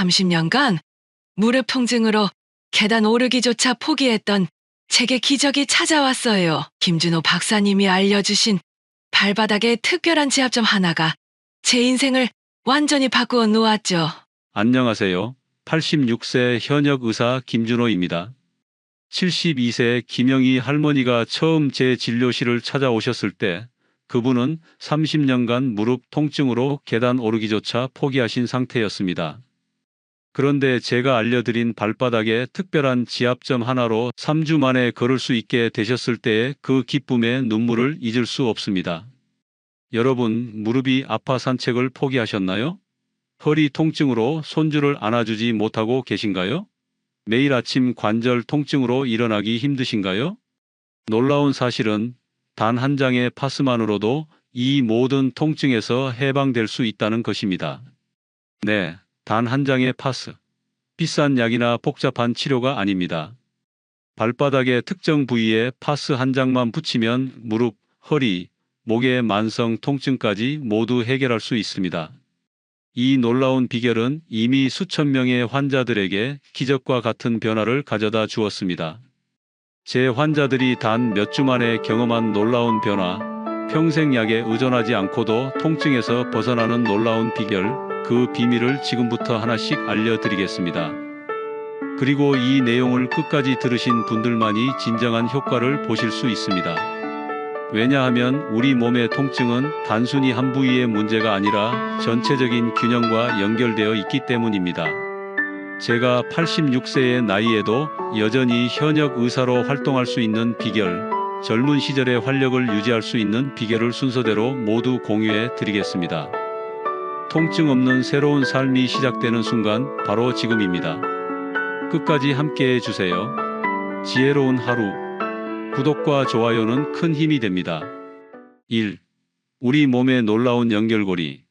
30년간 무릎 통증으로 계단 오르기조차 포기했던 제게 기적이 찾아왔어요. 김준호 박사님이 알려주신 발바닥의 특별한 지압점 하나가 제 인생을 완전히 바꾸어 놓았죠. 안녕하세요. 86세 현역 의사 김준호입니다. 72세 김영희 할머니가 처음 제 진료실을 찾아오셨을 때 그분은 30년간 무릎 통증으로 계단 오르기조차 포기하신 상태였습니다. 그런데 제가 알려드린 발바닥에 특별한 지압점 하나로 3주 만에 걸을 수 있게 되셨을 때의 그 기쁨의 눈물을 잊을 수 없습니다. 여러분, 무릎이 아파 산책을 포기하셨나요? 허리 통증으로 손주를 안아주지 못하고 계신가요? 매일 아침 관절 통증으로 일어나기 힘드신가요? 놀라운 사실은 단 한 장의 파스만으로도 이 모든 통증에서 해방될 수 있다는 것입니다. 네, 단 한 장의 파스. 비싼 약이나 복잡한 치료가 아닙니다. 발바닥의 특정 부위에 파스 한 장만 붙이면 무릎, 허리, 목의 만성 통증까지 모두 해결할 수 있습니다. 이 놀라운 비결은 이미 수천 명의 환자들에게 기적과 같은 변화를 가져다 주었습니다. 제 환자들이 단 몇 주 만에 경험한 놀라운 변화, 평생 약에 의존하지 않고도 통증에서 벗어나는 놀라운 비결, 그 비밀을 지금부터 하나씩 알려드리겠습니다. 그리고 이 내용을 끝까지 들으신 분들만이 진정한 효과를 보실 수 있습니다. 왜냐하면 우리 몸의 통증은 단순히 한 부위의 문제가 아니라 전체적인 균형과 연결되어 있기 때문입니다. 제가 86세의 나이에도 여전히 현역 의사로 활동할 수 있는 비결, 젊은 시절의 활력을 유지할 수 있는 비결을 순서대로 모두 공유해 드리겠습니다. 통증 없는 새로운 삶이 시작되는 순간 바로 지금입니다. 끝까지 함께해 주세요. 지혜로운 하루. 구독과 좋아요는 큰 힘이 됩니다. 1. 우리 몸의 놀라운 연결고리.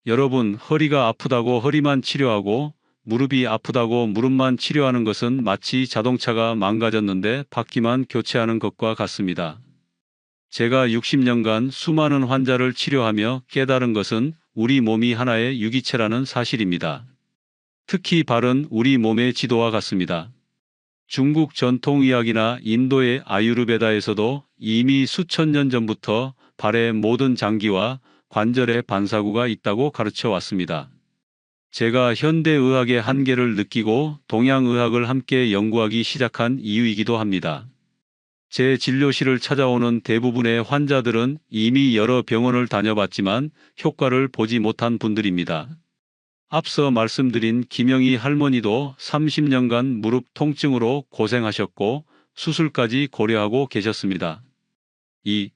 여러분, 허리가 아프다고 허리만 치료하고 무릎이 아프다고 무릎만 치료하는 것은 마치 자동차가 망가졌는데 바퀴만 교체하는 것과 같습니다. 제가 60년간 수많은 환자를 치료하며 깨달은 것은 우리 몸이 하나의 유기체라는 사실입니다. 특히 발은 우리 몸의 지도와 같습니다. 중국 전통의학이나 인도의 아유르베다에서도 이미 수천 년 전부터 발의 모든 장기와 관절에 반사구가 있다고 가르쳐 왔습니다. 제가 현대의학의 한계를 느끼고 동양의학을 함께 연구하기 시작한 이유이기도 합니다. 제 진료실을 찾아오는 대부분의 환자들은 이미 여러 병원을 다녀봤지만 효과를 보지 못한 분들입니다. 앞서 말씀드린 김영희 할머니도 30년간 무릎 통증으로 고생하셨고 수술까지 고려하고 계셨습니다. 2.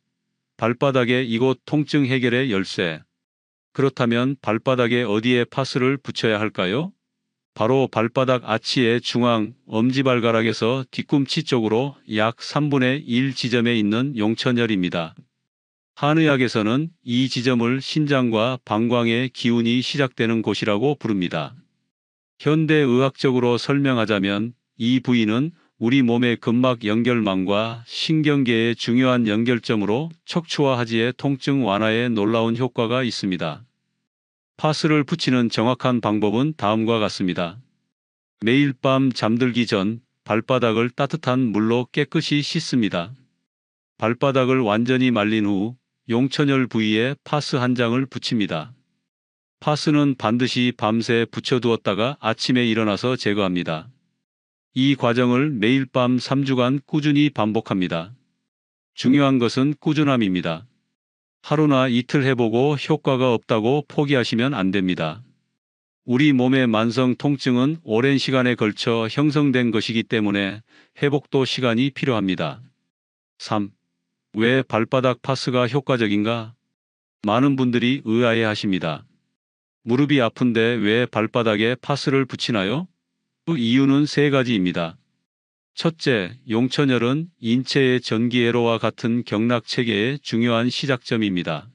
발바닥의 이곳 통증 해결의 열쇠. 그렇다면 발바닥에 어디에 파스를 붙여야 할까요? 바로 발바닥 아치의 중앙 엄지발가락에서 뒤꿈치 쪽으로 약 3분의 1 지점에 있는 용천혈입니다. 한의학에서는 이 지점을 신장과 방광의 기운이 시작되는 곳이라고 부릅니다. 현대의학적으로 설명하자면 이 부위는 우리 몸의 근막 연결망과 신경계의 중요한 연결점으로 척추와 하지의 통증 완화에 놀라운 효과가 있습니다. 파스를 붙이는 정확한 방법은 다음과 같습니다. 매일 밤 잠들기 전 발바닥을 따뜻한 물로 깨끗이 씻습니다. 발바닥을 완전히 말린 후 용천혈 부위에 파스 한 장을 붙입니다. 파스는 반드시 밤새 붙여두었다가 아침에 일어나서 제거합니다. 이 과정을 매일 밤 3주간 꾸준히 반복합니다. 중요한 것은 꾸준함입니다. 하루나 이틀 해보고 효과가 없다고 포기하시면 안 됩니다. 우리 몸의 만성 통증은 오랜 시간에 걸쳐 형성된 것이기 때문에 회복도 시간이 필요합니다. 3. 왜 발바닥 파스가 효과적인가? 많은 분들이 의아해하십니다. 무릎이 아픈데 왜 발바닥에 파스를 붙이나요? 그 이유는 세 가지입니다. 첫째, 용천혈은 인체의 전기회로와 같은 경락체계의 중요한 시작점입니다.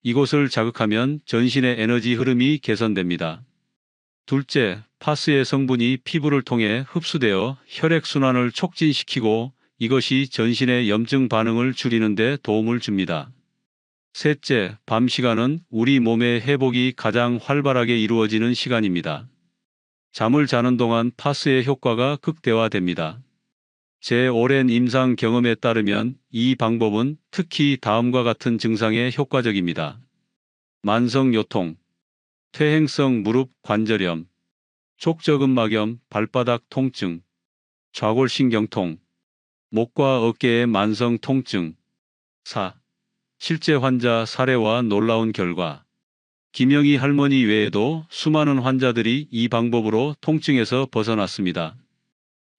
이곳을 자극하면 전신의 에너지 흐름이 개선됩니다. 둘째, 파스의 성분이 피부를 통해 흡수되어 혈액순환을 촉진시키고 이것이 전신의 염증 반응을 줄이는 데 도움을 줍니다. 셋째, 밤 시간은 우리 몸의 회복이 가장 활발하게 이루어지는 시간입니다. 잠을 자는 동안 파스의 효과가 극대화됩니다. 제 오랜 임상 경험에 따르면 이 방법은 특히 다음과 같은 증상에 효과적입니다. 만성 요통, 퇴행성 무릎 관절염, 족저근막염, 발바닥 통증, 좌골신경통, 목과 어깨의 만성 통증. 4. 실제 환자 사례와 놀라운 결과. 김영희 할머니 외에도 수많은 환자들이 이 방법으로 통증에서 벗어났습니다.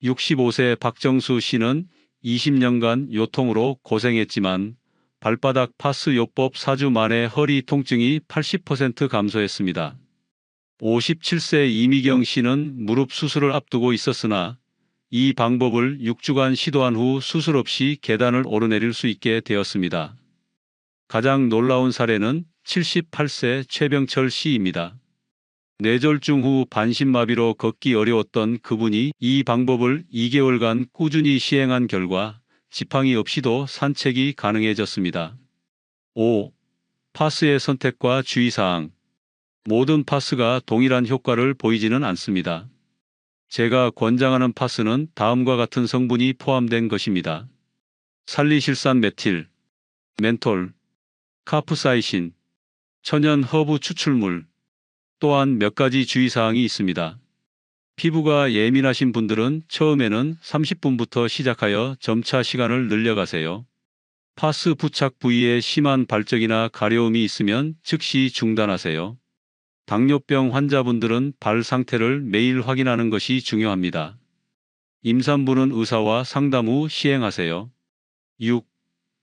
65세 박정수 씨는 20년간 요통으로 고생했지만 발바닥 파스 요법 4주 만에 허리 통증이 80% 감소했습니다. 57세 이미경 씨는 무릎 수술을 앞두고 있었으나 이 방법을 6주간 시도한 후 수술 없이 계단을 오르내릴 수 있게 되었습니다. 가장 놀라운 사례는 78세 최병철 씨입니다. 뇌졸중 후 반신마비로 걷기 어려웠던 그분이 이 방법을 2개월간 꾸준히 시행한 결과 지팡이 없이도 산책이 가능해졌습니다. 5. 파스의 선택과 주의사항. 모든 파스가 동일한 효과를 보이지는 않습니다. 제가 권장하는 파스는 다음과 같은 성분이 포함된 것입니다. 살리실산 메틸, 멘톨, 카프사이신, 천연 허브 추출물. 또한 몇 가지 주의사항이 있습니다. 피부가 예민하신 분들은 처음에는 30분부터 시작하여 점차 시간을 늘려가세요. 파스 부착 부위에 심한 발적이나 가려움이 있으면 즉시 중단하세요. 당뇨병 환자분들은 발 상태를 매일 확인하는 것이 중요합니다. 임산부는 의사와 상담 후 시행하세요. 6.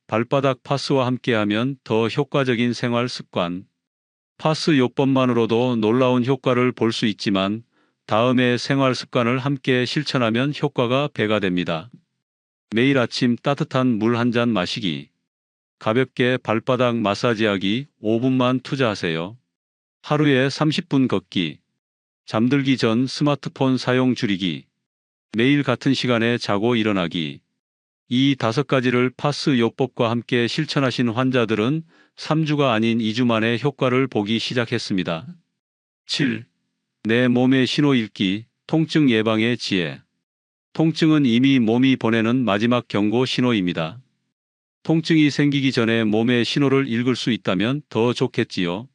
발바닥 파스와 함께하면 더 효과적인 생활 습관. 파스 요법만으로도 놀라운 효과를 볼 수 있지만 다음의 생활 습관을 함께 실천하면 효과가 배가 됩니다. 매일 아침 따뜻한 물 한 잔 마시기. 가볍게 발바닥 마사지하기 5분만 투자하세요. 하루에 30분 걷기. 잠들기 전 스마트폰 사용 줄이기. 매일 같은 시간에 자고 일어나기. 이 5가지를 파스 요법과 함께 실천하신 환자들은 3주가 아닌 2주 만에 효과를 보기 시작했습니다. 7. 내 몸의 신호 읽기, 통증 예방의 지혜. 통증은 이미 몸이 보내는 마지막 경고 신호입니다. 통증이 생기기 전에 몸의 신호를 읽을 수 있다면 더 좋겠지요.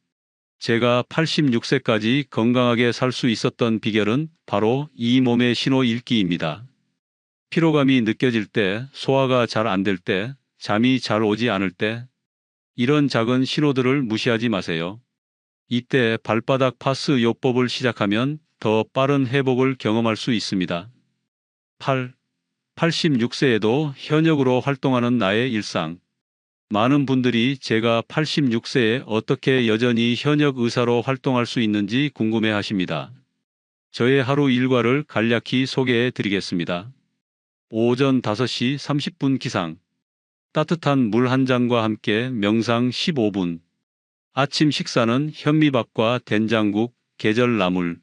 제가 86세까지 건강하게 살 수 있었던 비결은 바로 이 몸의 신호 읽기입니다. 피로감이 느껴질 때, 소화가 잘 안 될 때, 잠이 잘 오지 않을 때, 이런 작은 신호들을 무시하지 마세요. 이때 발바닥 파스 요법을 시작하면 더 빠른 회복을 경험할 수 있습니다. 8. 86세에도 현역으로 활동하는 나의 일상. 많은 분들이 제가 86세에 어떻게 여전히 현역 의사로 활동할 수 있는지 궁금해 하십니다. 저의 하루 일과를 간략히 소개해 드리겠습니다. 오전 5시 30분 기상. 따뜻한 물 한 잔과 함께 명상 15분. 아침 식사는 현미밥과 된장국, 계절나물.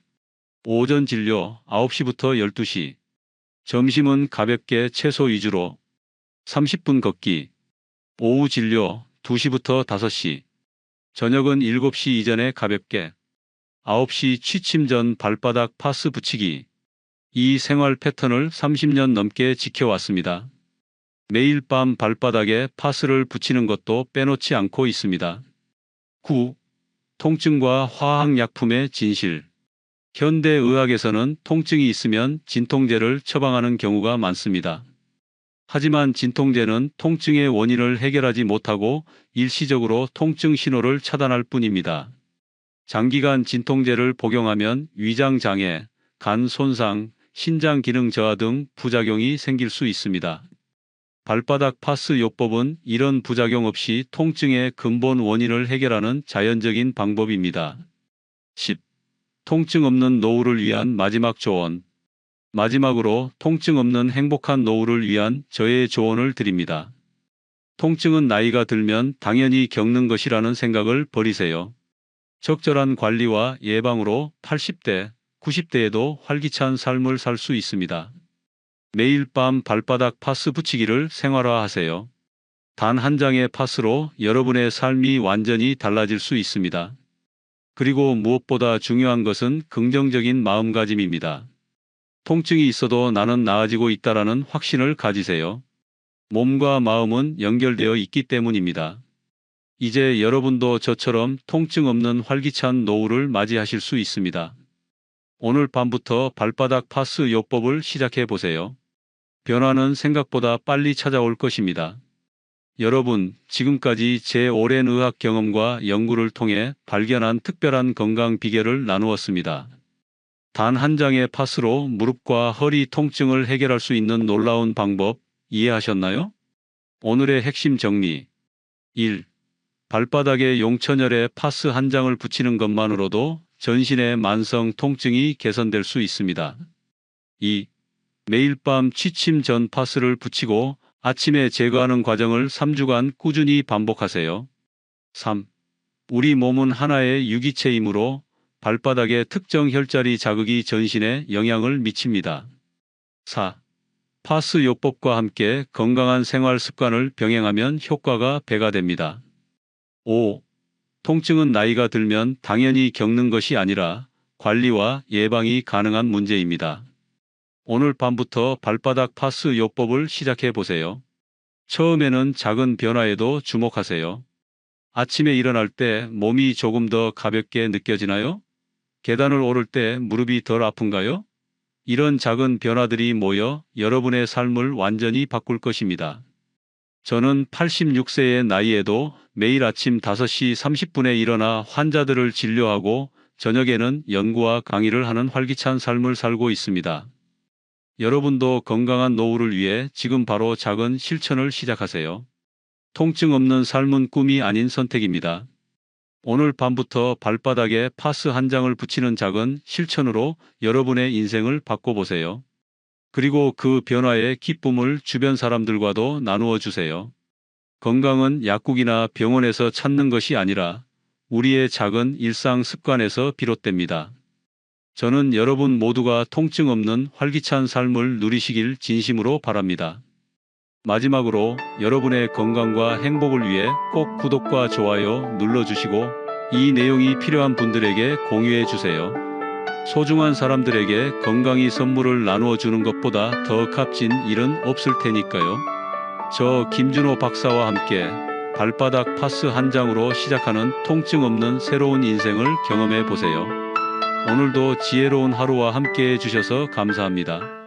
오전 진료 9시부터 12시. 점심은 가볍게 채소 위주로 30분 걷기. 오후 진료 2시부터 5시. 저녁은 7시 이전에 가볍게 9시 취침 전 발바닥 파스 붙이기. 이 생활 패턴을 30년 넘게 지켜왔습니다. 매일 밤 발바닥에 파스를 붙이는 것도 빼놓지 않고 있습니다. 9. 통증과 화학약품의 진실. 현대의학에서는 통증이 있으면 진통제를 처방하는 경우가 많습니다. 하지만 진통제는 통증의 원인을 해결하지 못하고 일시적으로 통증 신호를 차단할 뿐입니다. 장기간 진통제를 복용하면 위장장애, 간 손상, 신장 기능 저하 등 부작용이 생길 수 있습니다. 발바닥 파스 요법은 이런 부작용 없이 통증의 근본 원인을 해결하는 자연적인 방법입니다. 10. 통증 없는 노후를 위한 마지막 조언. 마지막으로 통증 없는 행복한 노후를 위한 저의 조언을 드립니다. 통증은 나이가 들면 당연히 겪는 것이라는 생각을 버리세요. 적절한 관리와 예방으로 80대, 90대에도 활기찬 삶을 살 수 있습니다. 매일 밤 발바닥 파스 붙이기를 생활화하세요. 단 한 장의 파스로 여러분의 삶이 완전히 달라질 수 있습니다. 그리고 무엇보다 중요한 것은 긍정적인 마음가짐입니다. 통증이 있어도 나는 나아지고 있다라는 확신을 가지세요. 몸과 마음은 연결되어 있기 때문입니다. 이제 여러분도 저처럼 통증 없는 활기찬 노후를 맞이하실 수 있습니다. 오늘 밤부터 발바닥 파스 요법을 시작해 보세요. 변화는 생각보다 빨리 찾아올 것입니다. 여러분, 지금까지 제 오랜 의학 경험과 연구를 통해 발견한 특별한 건강 비결을 나누었습니다. 단 한 장의 파스로 무릎과 허리 통증을 해결할 수 있는 놀라운 방법 이해하셨나요? 오늘의 핵심 정리. 1. 발바닥에 용천열에 파스 한 장을 붙이는 것만으로도 전신의 만성 통증이 개선될 수 있습니다. 2. 매일 밤 취침 전 파스를 붙이고 아침에 제거하는 과정을 3주간 꾸준히 반복하세요. 3. 우리 몸은 하나의 유기체이므로 발바닥의 특정 혈자리 자극이 전신에 영향을 미칩니다. 4. 파스 요법과 함께 건강한 생활 습관을 병행하면 효과가 배가 됩니다. 5. 통증은 나이가 들면 당연히 겪는 것이 아니라 관리와 예방이 가능한 문제입니다. 오늘 밤부터 발바닥 파스 요법을 시작해 보세요. 처음에는 작은 변화에도 주목하세요. 아침에 일어날 때 몸이 조금 더 가볍게 느껴지나요? 계단을 오를 때 무릎이 덜 아픈가요? 이런 작은 변화들이 모여 여러분의 삶을 완전히 바꿀 것입니다. 저는 86세의 나이에도 매일 아침 5시 30분에 일어나 환자들을 진료하고 저녁에는 연구와 강의를 하는 활기찬 삶을 살고 있습니다. 여러분도 건강한 노후를 위해 지금 바로 작은 실천을 시작하세요. 통증 없는 삶은 꿈이 아닌 선택입니다. 오늘 밤부터 발바닥에 파스 한 장을 붙이는 작은 실천으로 여러분의 인생을 바꿔보세요. 그리고 그 변화의 기쁨을 주변 사람들과도 나누어 주세요. 건강은 약국이나 병원에서 찾는 것이 아니라 우리의 작은 일상 습관에서 비롯됩니다. 저는 여러분 모두가 통증 없는 활기찬 삶을 누리시길 진심으로 바랍니다. 마지막으로 여러분의 건강과 행복을 위해 꼭 구독과 좋아요 눌러주시고 이 내용이 필요한 분들에게 공유해 주세요. 소중한 사람들에게 건강이 선물을 나누어 주는 것보다 더 값진 일은 없을 테니까요. 저 김준호 박사와 함께 발바닥 파스 한 장으로 시작하는 통증 없는 새로운 인생을 경험해 보세요. 오늘도 지혜로운 하루와 함께 해주셔서 감사합니다.